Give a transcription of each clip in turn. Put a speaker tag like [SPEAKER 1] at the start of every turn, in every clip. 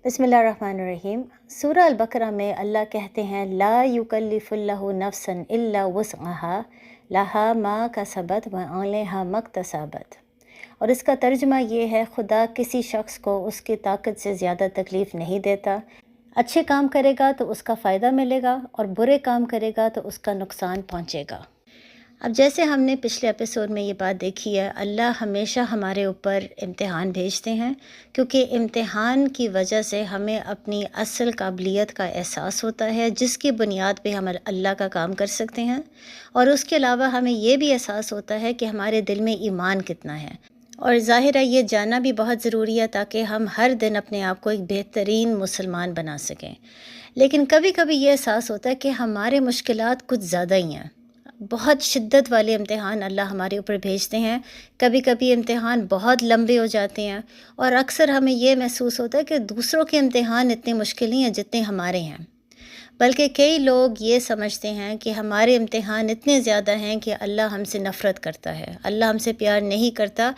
[SPEAKER 1] بسم اللہ الرحمن الرحیم۔ سورہ البقرہ میں اللہ کہتے ہیں لا یکلف اللہ نفسا الا وسعها لها ما کسبت وعلیہا ما اکتسبت، اور اس کا ترجمہ یہ ہے خدا کسی شخص کو اس کی طاقت سے زیادہ تکلیف نہیں دیتا۔ اچھے کام کرے گا تو اس کا فائدہ ملے گا اور برے کام کرے گا تو اس کا نقصان پہنچے گا۔ اب جیسے ہم نے پچھلے ایپیسوڈ میں یہ بات دیکھی ہے، اللہ ہمیشہ ہمارے اوپر امتحان بھیجتے ہیں کیونکہ امتحان کی وجہ سے ہمیں اپنی اصل قابلیت کا احساس ہوتا ہے جس کی بنیاد پہ ہم اللہ کا کام کر سکتے ہیں، اور اس کے علاوہ ہمیں یہ بھی احساس ہوتا ہے کہ ہمارے دل میں ایمان کتنا ہے، اور ظاہر ہے یہ جاننا بھی بہت ضروری ہے تاکہ ہم ہر دن اپنے آپ کو ایک بہترین مسلمان بنا سکیں۔ لیکن کبھی کبھی یہ احساس ہوتا ہے کہ ہمارے مشکلات کچھ زیادہ ہی ہیں، بہت شدت والے امتحان اللہ ہمارے اوپر بھیجتے ہیں۔ کبھی کبھی امتحان بہت لمبے ہو جاتے ہیں، اور اکثر ہمیں یہ محسوس ہوتا ہے کہ دوسروں کے امتحان اتنے مشکل نہیں ہیں جتنے ہمارے ہیں، بلکہ کئی لوگ یہ سمجھتے ہیں کہ ہمارے امتحان اتنے زیادہ ہیں کہ اللہ ہم سے نفرت کرتا ہے، اللہ ہم سے پیار نہیں کرتا،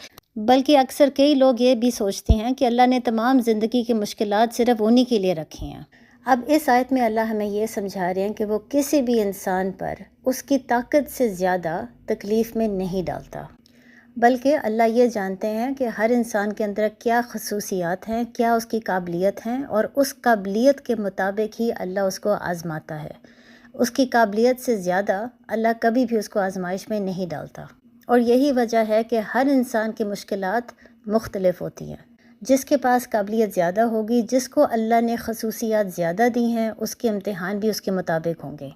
[SPEAKER 1] بلکہ اکثر کئی لوگ یہ بھی سوچتے ہیں کہ اللہ نے تمام زندگی کی مشکلات صرف انہی کے لیے رکھی ہیں۔ اب اس آیت میں اللہ ہمیں یہ سمجھا رہے ہیں کہ وہ کسی بھی انسان پر اس کی طاقت سے زیادہ تکلیف میں نہیں ڈالتا، بلکہ اللہ یہ جانتے ہیں کہ ہر انسان کے اندر کیا خصوصیات ہیں، کیا اس کی قابلیت ہیں، اور اس قابلیت کے مطابق ہی اللہ اس کو آزماتا ہے۔ اس کی قابلیت سے زیادہ اللہ کبھی بھی اس کو آزمائش میں نہیں ڈالتا، اور یہی وجہ ہے کہ ہر انسان کی مشکلات مختلف ہوتی ہیں۔ جس کے پاس قابلیت زیادہ ہوگی، جس کو اللہ نے خصوصیات زیادہ دی ہیں، اس کے امتحان بھی اس کے مطابق ہوں گے۔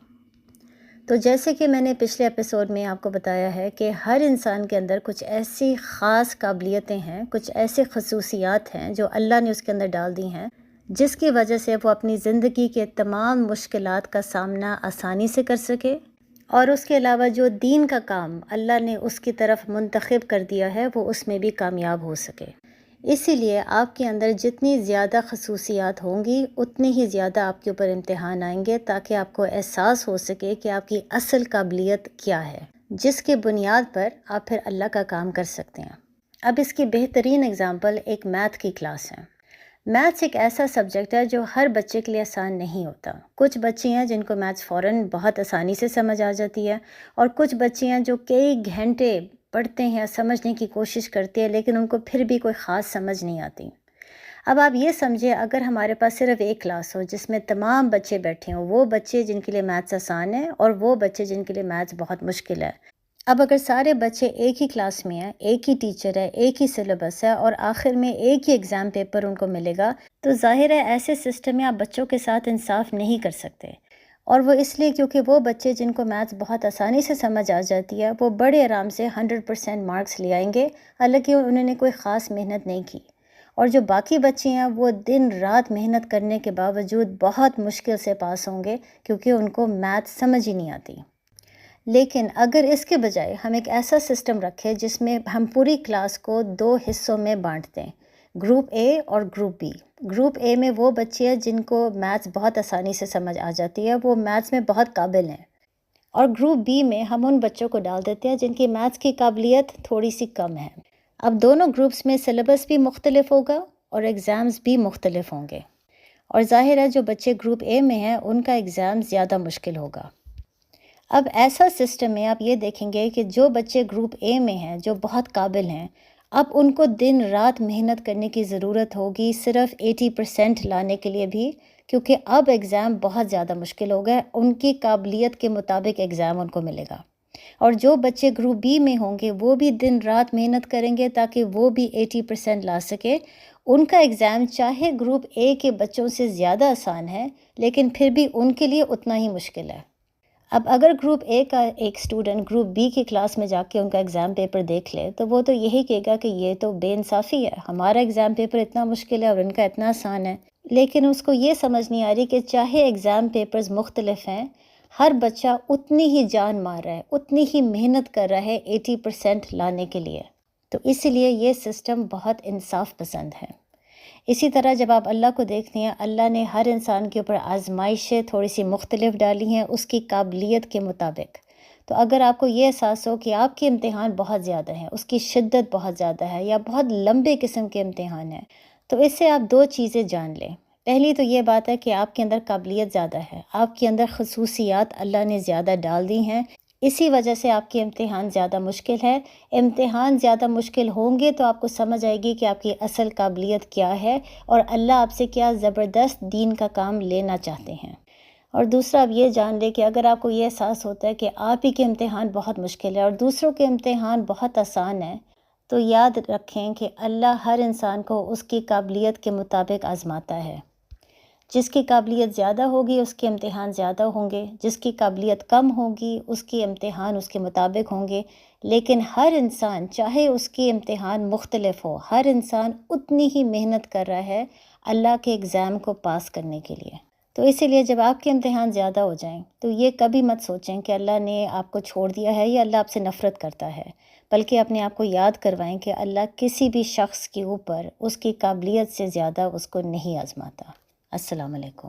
[SPEAKER 1] تو جیسے کہ میں نے پچھلے ایپیسوڈ میں آپ کو بتایا ہے کہ ہر انسان کے اندر کچھ ایسی خاص قابلیتیں ہیں، کچھ ایسے خصوصیات ہیں جو اللہ نے اس کے اندر ڈال دی ہیں، جس کی وجہ سے وہ اپنی زندگی کے تمام مشکلات کا سامنا آسانی سے کر سکے، اور اس کے علاوہ جو دین کا کام اللہ نے اس کی طرف منتخب کر دیا ہے وہ اس میں بھی کامیاب ہو سکے۔ اسی لیے آپ کے اندر جتنی زیادہ خصوصیات ہوں گی اتنی ہی زیادہ آپ کے اوپر امتحان آئیں گے، تاکہ آپ کو احساس ہو سکے کہ آپ کی اصل قابلیت کیا ہے، جس کے بنیاد پر آپ پھر اللہ کا کام کر سکتے ہیں۔ اب اس کی بہترین اگزامپل ایک میتھ کی کلاس ہے۔ میتھس ایک ایسا سبجیکٹ ہے جو ہر بچے کے لیے آسان نہیں ہوتا۔ کچھ بچے ہیں جن کو میتھس فوراً بہت آسانی سے سمجھ آ جاتی ہے، اور کچھ بچے ہیں جو کئی گھنٹے پڑھتے ہیں، سمجھنے کی کوشش کرتے ہیں، لیکن ان کو پھر بھی کوئی خاص سمجھ نہیں آتی۔ اب آپ یہ سمجھیں اگر ہمارے پاس صرف ایک کلاس ہو جس میں تمام بچے بیٹھے ہوں، وہ بچے جن کے لیے میتھس آسان ہے اور وہ بچے جن کے لیے میتھس بہت مشکل ہے۔ اب اگر سارے بچے ایک ہی کلاس میں ہیں، ایک ہی ٹیچر ہے، ایک ہی سلیبس ہے، اور آخر میں ایک ہی ایگزام پیپر ان کو ملے گا، تو ظاہر ہے ایسے سسٹم میں آپ بچوں کے ساتھ انصاف نہیں کر سکتے، اور وہ اس لیے کیونکہ وہ بچے جن کو میتھس بہت آسانی سے سمجھ آ جاتی ہے وہ بڑے آرام سے 100% مارکس لے آئیں گے، حالانکہ انہوں نے کوئی خاص محنت نہیں کی، اور جو باقی بچے ہیں وہ دن رات محنت کرنے کے باوجود بہت مشکل سے پاس ہوں گے کیونکہ ان کو میتھس سمجھ ہی نہیں آتی۔ لیکن اگر اس کے بجائے ہم ایک ایسا سسٹم رکھیں جس میں ہم پوری کلاس کو 2 حصوں میں بانٹ دیں، گروپ اے اور گروپ بی۔ گروپ اے میں وہ بچے ہیں جن کو میتھس بہت آسانی سے سمجھ آ جاتی ہے، وہ میتھس میں بہت قابل ہیں، اور گروپ بی میں ہم ان بچوں کو ڈال دیتے ہیں جن کی میتھس کی قابلیت تھوڑی سی کم ہے۔ اب دونوں گروپس میں سلیبس بھی مختلف ہوگا اور ایگزامز بھی مختلف ہوں گے، اور ظاہر ہے جو بچے گروپ اے میں ہیں ان کا ایگزام زیادہ مشکل ہوگا۔ اب ایسا سسٹم میں آپ یہ دیکھیں گے کہ جو بچے گروپ اے میں ہیں، جو بہت قابل ہیں، اب ان کو دن رات محنت کرنے کی ضرورت ہوگی صرف 80% لانے کے لیے بھی، کیونکہ اب ایگزام بہت زیادہ مشکل ہو گئے، ان کی قابلیت کے مطابق ایگزام ان کو ملے گا۔ اور جو بچے گروپ بی میں ہوں گے وہ بھی دن رات محنت کریں گے تاکہ وہ بھی 80% لا سکے۔ ان کا ایگزام چاہے گروپ اے کے بچوں سے زیادہ آسان ہے، لیکن پھر بھی ان کے لیے اتنا ہی مشکل ہے۔ اب اگر گروپ اے کا ایک اسٹوڈنٹ گروپ بی کی کلاس میں جا کے ان کا ایگزام پیپر دیکھ لے تو وہ تو یہی کہے گا کہ یہ تو بے انصافی ہے، ہمارا ایگزام پیپر اتنا مشکل ہے اور ان کا اتنا آسان ہے۔ لیکن اس کو یہ سمجھ نہیں آ رہی کہ چاہے ایگزام پیپرز مختلف ہیں، ہر بچہ اتنی ہی جان مار رہا ہے، اتنی ہی محنت کر رہا ہے 80% لانے کے لیے، تو اسی لیے یہ سسٹم بہت انصاف پسند ہے۔ اسی طرح جب آپ اللہ کو دیکھتے ہیں، اللہ نے ہر انسان کے اوپر آزمائشیں تھوڑی سی مختلف ڈالی ہیں اس کی قابلیت کے مطابق۔ تو اگر آپ کو یہ احساس ہو کہ آپ کے امتحان بہت زیادہ ہیں، اس کی شدت بہت زیادہ ہے، یا بہت لمبے قسم کے امتحان ہیں، تو اس سے آپ 2 چیزیں جان لیں۔ پہلی تو یہ بات ہے کہ آپ کے اندر قابلیت زیادہ ہے، آپ کے اندر خصوصیات اللہ نے زیادہ ڈال دی ہیں، اسی وجہ سے آپ کے امتحان زیادہ مشکل ہے۔ امتحان زیادہ مشکل ہوں گے تو آپ کو سمجھ آئے گی کہ آپ کی اصل قابلیت کیا ہے اور اللہ آپ سے کیا زبردست دین کا کام لینا چاہتے ہیں۔ اور دوسرا اب یہ جان لے کہ اگر آپ کو یہ احساس ہوتا ہے کہ آپ ہی کے امتحان بہت مشکل ہے اور دوسروں کے امتحان بہت آسان ہیں، تو یاد رکھیں کہ اللہ ہر انسان کو اس کی قابلیت کے مطابق آزماتا ہے۔ جس کی قابلیت زیادہ ہوگی اس کے امتحان زیادہ ہوں گے، جس کی قابلیت کم ہوگی اس کے امتحان اس کے مطابق ہوں گے، لیکن ہر انسان چاہے اس کے امتحان مختلف ہو، ہر انسان اتنی ہی محنت کر رہا ہے اللہ کے ایگزام کو پاس کرنے کے لیے۔ تو اسی لیے جب آپ کے امتحان زیادہ ہو جائیں تو یہ کبھی مت سوچیں کہ اللہ نے آپ کو چھوڑ دیا ہے یا اللہ آپ سے نفرت کرتا ہے، بلکہ اپنے آپ کو یاد کروائیں کہ اللہ کسی بھی شخص کے اوپر اس کی قابلیت سے زیادہ اس کو نہیں آزماتا۔ السلام علیکم۔